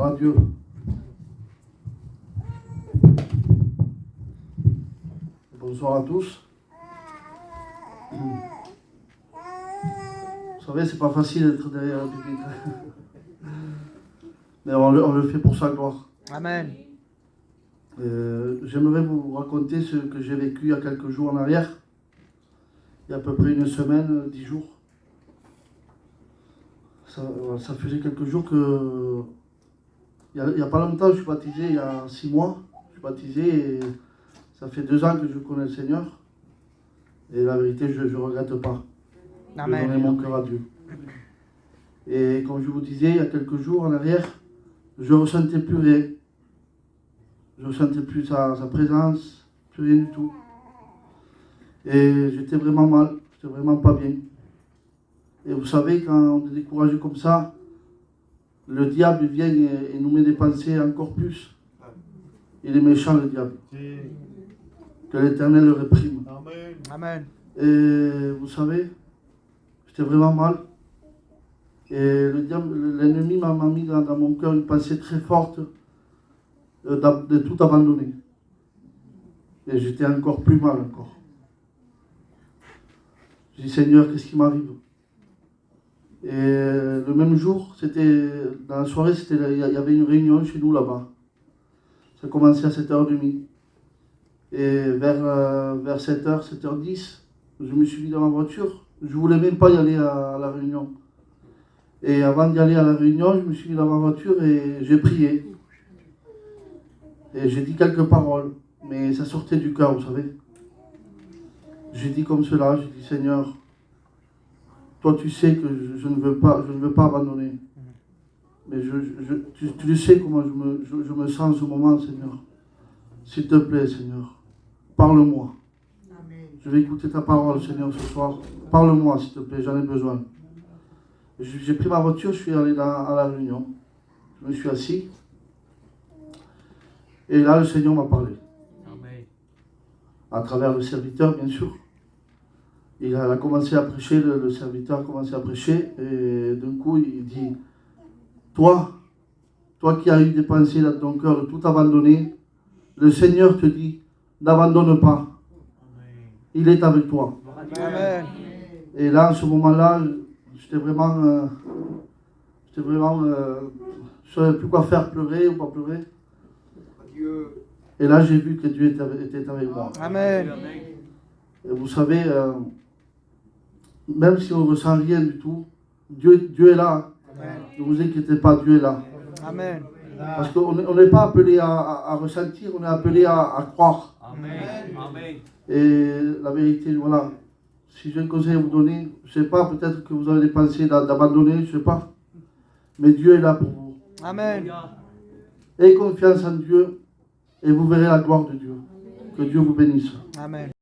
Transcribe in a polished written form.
à Dieu. Bonsoir à tous. Vous savez, c'est pas facile d'être derrière le public. Mais on le fait pour sa gloire. Amen. J'aimerais vous raconter ce que j'ai vécu il y a quelques jours en arrière. Il y a à peu près une semaine, 10 jours. Ça faisait quelques jours que... Il n'y a pas longtemps, je suis baptisé, il y a 6 mois. Je suis baptisé et ça fait 2 ans que je connais le Seigneur. Et la vérité, je ne regrette pas. Amen. De donner mon cœur à Dieu. Et comme je vous disais, il y a quelques jours en arrière, je ne ressentais plus rien. Je ne ressentais plus sa présence, plus rien du tout. Et j'étais vraiment mal, j'étais vraiment pas bien. Et vous savez, quand on est découragé comme ça, le diable vient et nous met des pensées encore plus. Il est méchant, le diable. Que l'Éternel le réprime. Amen. Amen. Et vous savez, j'étais vraiment mal. Et le diable, l'ennemi m'a mis dans mon cœur une pensée très forte de tout abandonner. Et j'étais encore plus mal encore. Je dis, Seigneur, qu'est-ce qui m'arrive? Et le même jour, dans la soirée, il y avait une réunion chez nous là-bas. Ça commençait à 7h30. Et vers 7h, 7h10, je me suis mis dans ma voiture. Je ne voulais même pas y aller à la réunion. Et avant d'y aller à la réunion, je me suis mis dans ma voiture et j'ai prié. Et j'ai dit quelques paroles, mais ça sortait du cœur, vous savez. J'ai dit comme cela, j'ai dit, Seigneur, toi tu sais que je ne veux pas abandonner. Mais tu sais comment je me sens en ce moment, Seigneur. S'il te plaît, Seigneur, parle-moi. Je vais écouter ta parole, Seigneur, ce soir. Parle-moi, s'il te plaît, j'en ai besoin. J'ai pris ma voiture, je suis allé à la réunion. Je me suis assis. Et là, le Seigneur m'a parlé. Amen. À travers le serviteur, bien sûr. Il a commencé à prêcher, le serviteur a commencé à prêcher. Et d'un coup, il dit, toi qui as eu des pensées dans ton cœur de tout abandonner, le Seigneur te dit, n'abandonne pas. Il est avec toi. Amen. Et là, en ce moment-là, j'étais vraiment, je ne savais plus quoi faire, pleurer ou pas pleurer. Et là, j'ai vu que Dieu était avec moi. Amen. Et vous savez, même si on ne ressent rien du tout, Dieu est là. Amen. Ne vous inquiétez pas, Dieu est là. Amen. Parce qu'on n'est pas appelé à ressentir, on est appelé à croire. Amen. Et la vérité, voilà. Si j'ai un conseil à vous donner, je ne sais pas, peut-être que vous avez des pensées d'abandonner, je ne sais pas. Mais Dieu est là pour vous. Amen. Ayez confiance en Dieu et vous verrez la gloire de Dieu. Que Dieu vous bénisse. Amen.